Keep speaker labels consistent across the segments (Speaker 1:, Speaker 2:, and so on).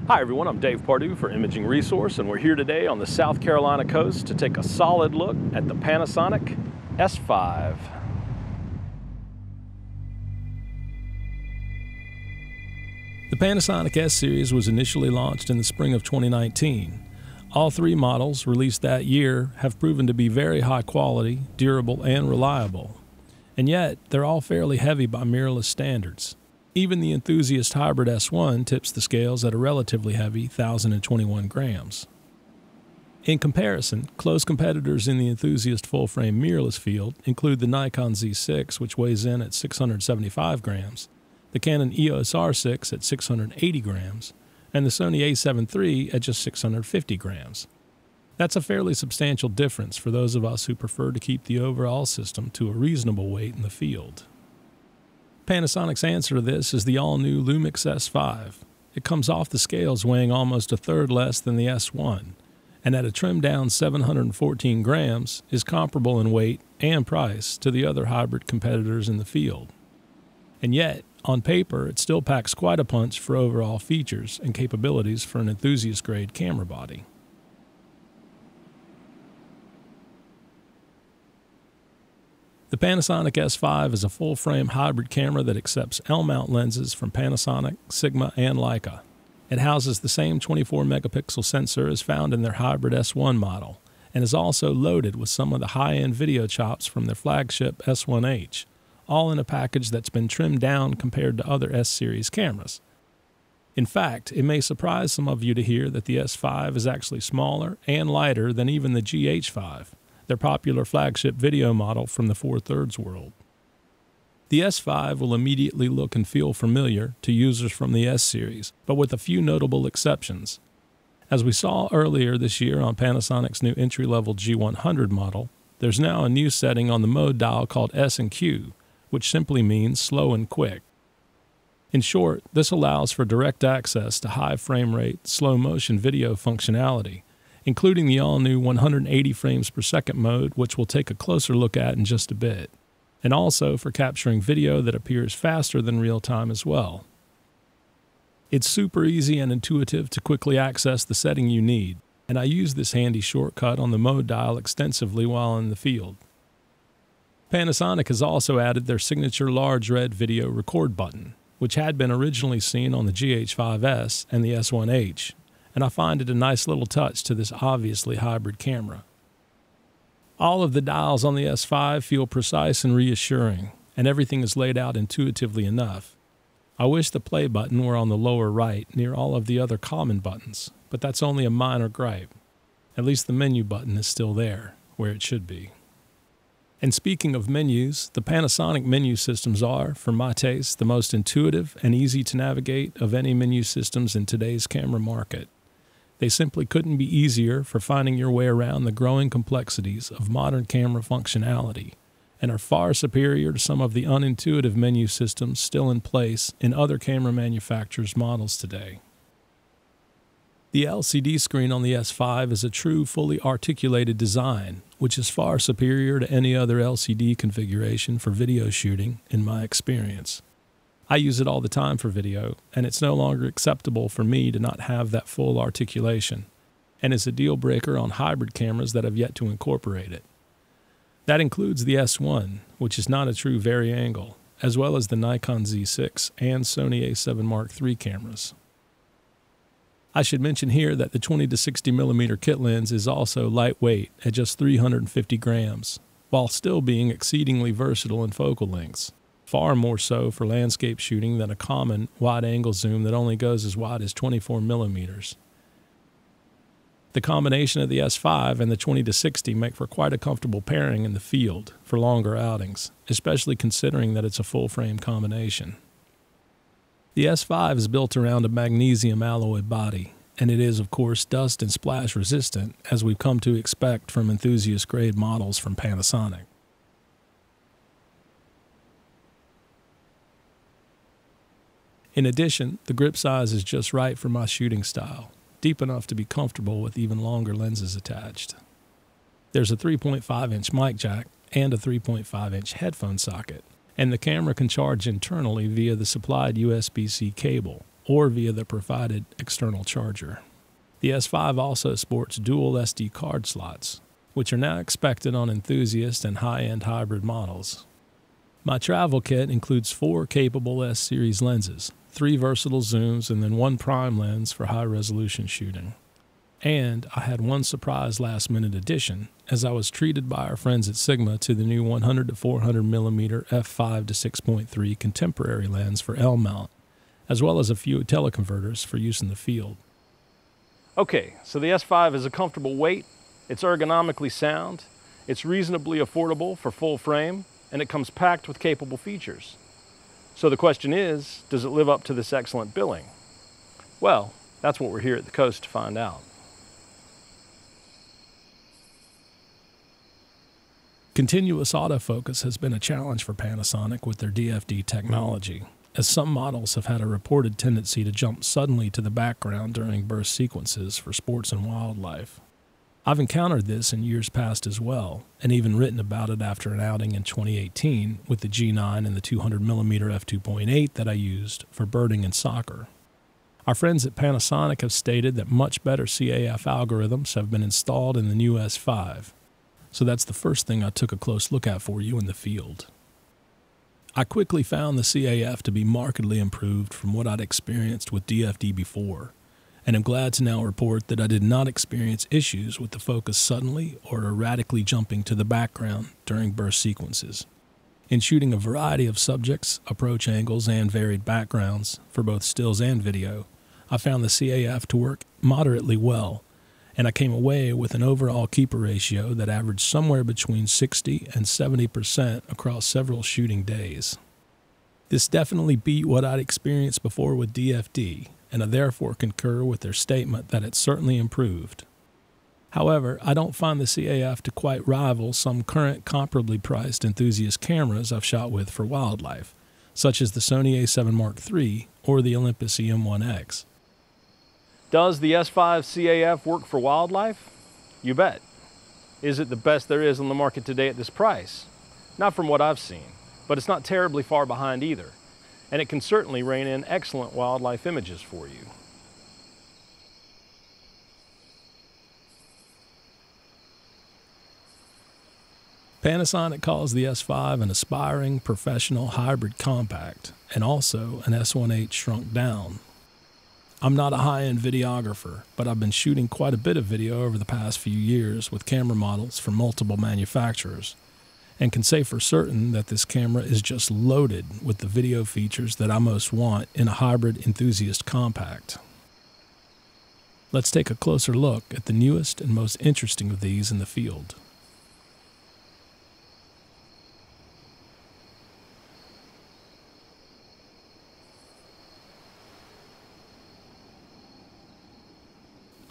Speaker 1: Hi everyone, I'm Dave Pardue for Imaging Resource, and we're here today on the South Carolina coast to take a solid look at the Panasonic S5. The Panasonic S series was initially launched in the spring of 2019. All three models released that year have proven to be very high quality, durable, and reliable. And yet, they're all fairly heavy by mirrorless standards. Even the enthusiast hybrid S1 tips the scales at a relatively heavy 1,021 grams. In comparison, close competitors in the enthusiast full-frame mirrorless field include the Nikon Z6, which weighs in at 675 grams, the Canon EOS R6 at 680 grams, and the Sony A7 III at just 650 grams. That's a fairly substantial difference for those of us who prefer to keep the overall system to a reasonable weight in the field. Panasonic's answer to this is the all-new Lumix S5. It comes off the scales weighing almost a third less than the S1, and at a trimmed-down 714 grams is comparable in weight and price to the other hybrid competitors in the field. And yet, on paper, it still packs quite a punch for overall features and capabilities for an enthusiast-grade camera body. The Panasonic S5 is a full-frame hybrid camera that accepts L-mount lenses from Panasonic, Sigma, and Leica. It houses the same 24-megapixel sensor as found in their hybrid S1 model, and is also loaded with some of the high-end video chops from their flagship S1H, all in a package that's been trimmed down compared to other S-series cameras. In fact, it may surprise some of you to hear that the S5 is actually smaller and lighter than even the GH5, their popular flagship video model from the 4/3 world. The S5 will immediately look and feel familiar to users from the S series, but with a few notable exceptions. As we saw earlier this year on Panasonic's new entry-level G100 model, there's now a new setting on the mode dial called S and Q, which simply means slow and quick. In short, this allows for direct access to high frame rate, slow motion video functionality, including the all-new 180 frames per second mode, which we'll take a closer look at in just a bit, and also for capturing video that appears faster than real-time as well. It's super easy and intuitive to quickly access the setting you need, and I use this handy shortcut on the mode dial extensively while in the field. Panasonic has also added their signature large red video record button, which had been originally seen on the GH5S and the S1H, and I find it a nice little touch to this obviously hybrid camera. All of the dials on the S5 feel precise and reassuring, and everything is laid out intuitively enough. I wish the play button were on the lower right near all of the other common buttons, but that's only a minor gripe. At least the menu button is still there, where it should be. And speaking of menus, the Panasonic menu systems are, for my taste, the most intuitive and easy to navigate of any menu systems in today's camera market. They simply couldn't be easier for finding your way around the growing complexities of modern camera functionality, and are far superior to some of the unintuitive menu systems still in place in other camera manufacturers' models today. The LCD screen on the S5 is a true fully articulated design, which is far superior to any other LCD configuration for video shooting, in my experience. I use it all the time for video, and it's no longer acceptable for me to not have that full articulation, and is a deal breaker on hybrid cameras that have yet to incorporate it. That includes the S1, which is not a true vari-angle, as well as the Nikon Z6 and Sony A7 Mark III cameras. I should mention here that the 20 to 60 millimeter kit lens is also lightweight at just 350 grams, while still being exceedingly versatile in focal lengths. Far more so for landscape shooting than a common wide-angle zoom that only goes as wide as 24 millimeters. The combination of the S5 and the 20 to 60 make for quite a comfortable pairing in the field for longer outings, especially considering that it's a full-frame combination. The S5 is built around a magnesium alloy body, and it is, of course, dust and splash resistant, as we've come to expect from enthusiast-grade models from Panasonic. In addition, the grip size is just right for my shooting style, deep enough to be comfortable with even longer lenses attached. There's a 3.5-inch mic jack and a 3.5-inch headphone socket, and the camera can charge internally via the supplied USB-C cable, or via the provided external charger. The S5 also sports dual SD card slots, which are now expected on enthusiast and high-end hybrid models. My travel kit includes 4 capable S-series lenses, 3 versatile zooms, and then 1 prime lens for high-resolution shooting. And I had 1 surprise last-minute addition, as I was treated by our friends at Sigma to the new 100 to 400mm f5 to 6.3 contemporary lens for L mount, as well as a few teleconverters for use in the field.
Speaker 2: Okay, so the S5 is a comfortable weight, it's ergonomically sound, it's reasonably affordable for full frame, and it comes packed with capable features. So the question is, does it live up to this excellent billing? Well, that's what we're here at the Coast to find out.
Speaker 1: Continuous autofocus has been a challenge for Panasonic with their DFD technology, as some models have had a reported tendency to jump suddenly to the background during burst sequences for sports and wildlife. I've encountered this in years past as well, and even written about it after an outing in 2018 with the G9 and the 200mm f2.8 that I used for birding and soccer. Our friends at Panasonic have stated that much better CAF algorithms have been installed in the new S5, so that's the first thing I took a close look at for you in the field. I quickly found the CAF to be markedly improved from what I'd experienced with DFD before, and am glad to now report that I did not experience issues with the focus suddenly or erratically jumping to the background during burst sequences. In shooting a variety of subjects, approach angles, and varied backgrounds for both stills and video, I found the CAF to work moderately well, and I came away with an overall keeper ratio that averaged somewhere between 60 and 70% across several shooting days. This definitely beat what I'd experienced before with DFD, and I therefore concur with their statement that it's certainly improved. However, I don't find the CAF to quite rival some current comparably priced enthusiast cameras I've shot with for wildlife, such as the Sony A7 Mark III or the Olympus EM1X.
Speaker 2: Does the S5 CAF work for wildlife? You bet. Is it the best there is on the market today at this price? Not from what I've seen, but it's not terribly far behind either, and it can certainly rein in excellent wildlife images for you.
Speaker 1: Panasonic calls the S5 an aspiring professional hybrid compact, and also an S1H shrunk down. I'm not a high-end videographer, but I've been shooting quite a bit of video over the past few years with camera models from multiple manufacturers, and can say for certain that this camera is just loaded with the video features that I most want in a hybrid enthusiast compact. Let's take a closer look at the newest and most interesting of these in the field.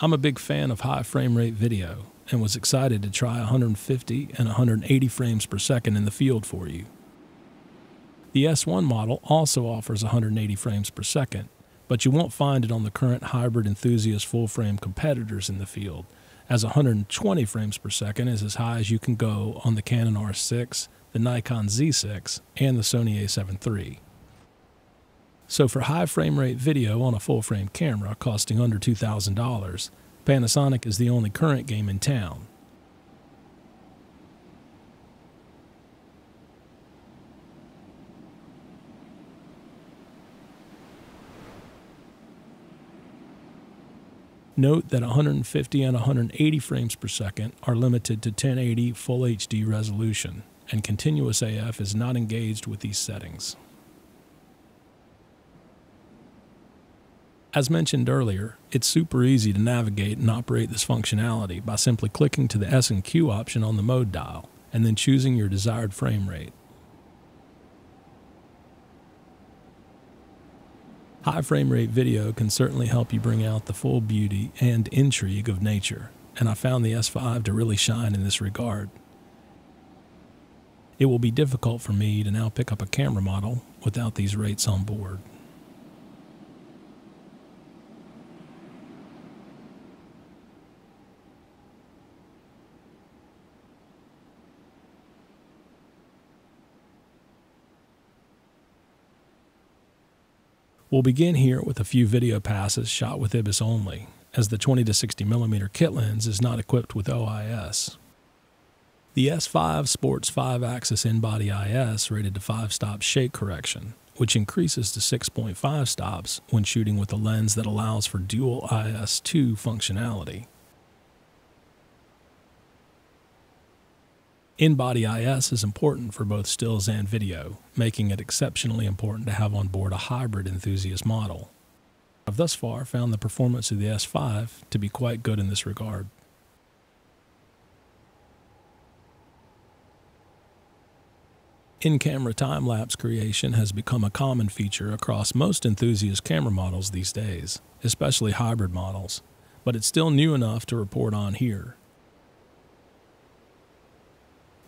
Speaker 1: I'm a big fan of high frame rate video and was excited to try 150 and 180 frames per second in the field for you. The S1 model also offers 180 frames per second, but you won't find it on the current hybrid enthusiast full frame competitors in the field, as 120 frames per second is as high as you can go on the Canon R6, the Nikon Z6, and the Sony A7 III. So for high frame rate video on a full frame camera costing under $2,000, Panasonic is the only current game in town. Note that 150 and 180 frames per second are limited to 1080 Full HD resolution, and continuous AF is not engaged with these settings. As mentioned earlier, it's super easy to navigate and operate this functionality by simply clicking to the S and Q option on the mode dial, and then choosing your desired frame rate. High frame rate video can certainly help you bring out the full beauty and intrigue of nature, and I found the S5 to really shine in this regard. It will be difficult for me to now pick up a camera model without these rates on board. We'll begin here with a few video passes shot with IBIS only, as the 20-60mm kit lens is not equipped with OIS. The S5 sports 5-axis in-body IS rated to 5-stop shake correction, which increases to 6.5 stops when shooting with a lens that allows for dual IS2 functionality. In-body IS is important for both stills and video, making it exceptionally important to have on board a hybrid enthusiast model. I've thus far found the performance of the S5 to be quite good in this regard. In-camera time-lapse creation has become a common feature across most enthusiast camera models these days, especially hybrid models, but it's still new enough to report on here.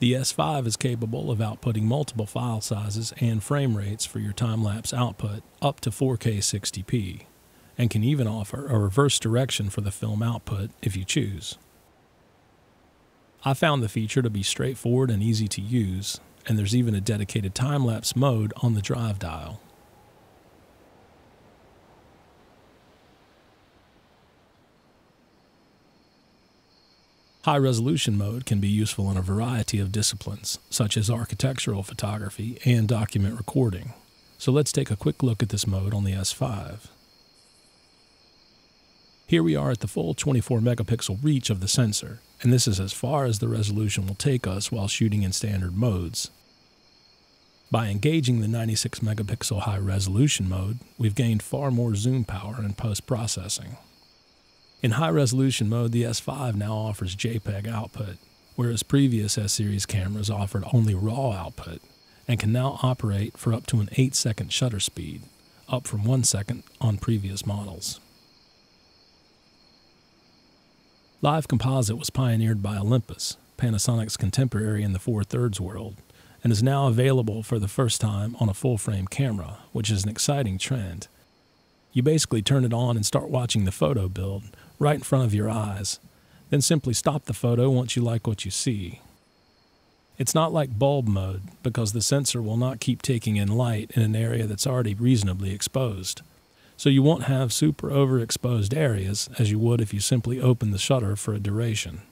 Speaker 1: The S5 is capable of outputting multiple file sizes and frame rates for your time-lapse output up to 4K 60p, and can even offer a reverse direction for the film output if you choose. I found the feature to be straightforward and easy to use, and there's even a dedicated time-lapse mode on the drive dial. High-resolution mode can be useful in a variety of disciplines, such as architectural photography and document recording. So let's take a quick look at this mode on the S5. Here we are at the full 24-megapixel reach of the sensor, and this is as far as the resolution will take us while shooting in standard modes. By engaging the 96-megapixel high-resolution mode, we've gained far more zoom power in post-processing. In high-resolution mode, the S5 now offers JPEG output, whereas previous S-series cameras offered only RAW output, and can now operate for up to an 8-second shutter speed, up from 1 second on previous models. Live Composite was pioneered by Olympus, Panasonic's contemporary in the 4/3 world, and is now available for the first time on a full-frame camera, which is an exciting trend. You basically turn it on and start watching the photo build right in front of your eyes, then simply stop the photo once you like what you see. It's not like bulb mode, because the sensor will not keep taking in light in an area that's already reasonably exposed. So you won't have super overexposed areas as you would if you simply open the shutter for a duration.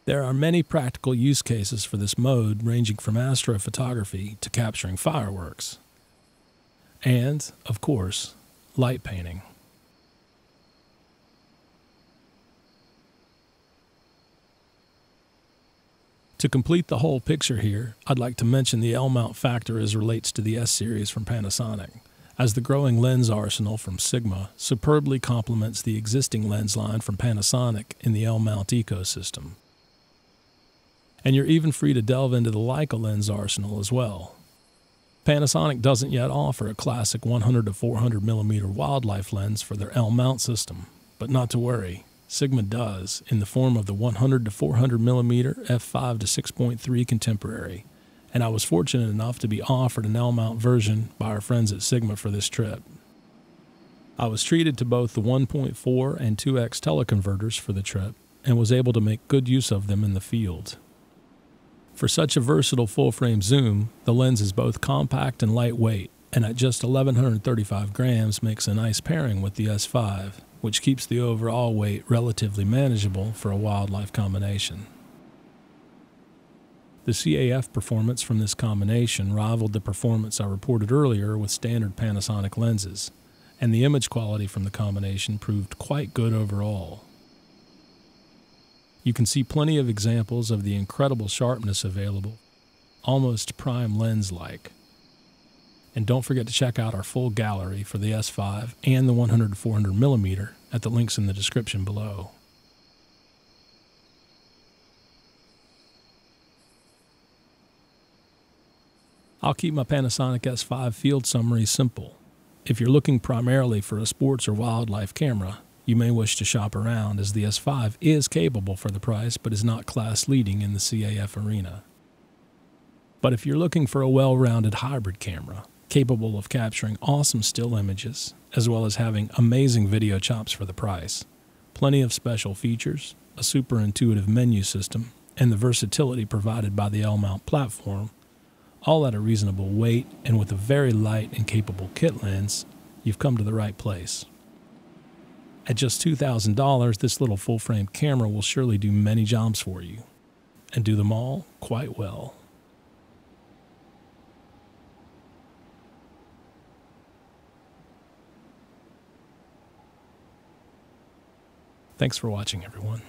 Speaker 1: There are many practical use cases for this mode, ranging from astrophotography to capturing fireworks. And, of course, light painting. To complete the whole picture here, I'd like to mention the L-mount factor as relates to the S-series from Panasonic, as the growing lens arsenal from Sigma superbly complements the existing lens line from Panasonic in the L-mount ecosystem. And you're even free to delve into the Leica lens arsenal as well. Panasonic doesn't yet offer a classic 100 to 400mm wildlife lens for their L-mount system, but not to worry, Sigma does in the form of the 100 to 400mm f5 to 6.3 contemporary, and I was fortunate enough to be offered an L-mount version by our friends at Sigma for this trip. I was treated to both the 1.4 and 2x teleconverters for the trip, and was able to make good use of them in the field. For such a versatile full-frame zoom, the lens is both compact and lightweight, and at just 1,135 grams makes a nice pairing with the S5, which keeps the overall weight relatively manageable for a wildlife combination. The CAF performance from this combination rivaled the performance I reported earlier with standard Panasonic lenses, and the image quality from the combination proved quite good overall. You can see plenty of examples of the incredible sharpness available, almost prime lens-like. And don't forget to check out our full gallery for the S5 and the 100 to 400mm at the links in the description below. I'll keep my Panasonic S5 field summary simple. If you're looking primarily for a sports or wildlife camera, you may wish to shop around, as the S5 is capable for the price but is not class-leading in the CAF arena. But if you're looking for a well-rounded hybrid camera, capable of capturing awesome still images, as well as having amazing video chops for the price, plenty of special features, a super intuitive menu system, and the versatility provided by the L-mount platform, all at a reasonable weight, and with a very light and capable kit lens, you've come to the right place. At just $2,000, this little full-frame camera will surely do many jobs for you, and do them all quite well. Thanks for watching, everyone.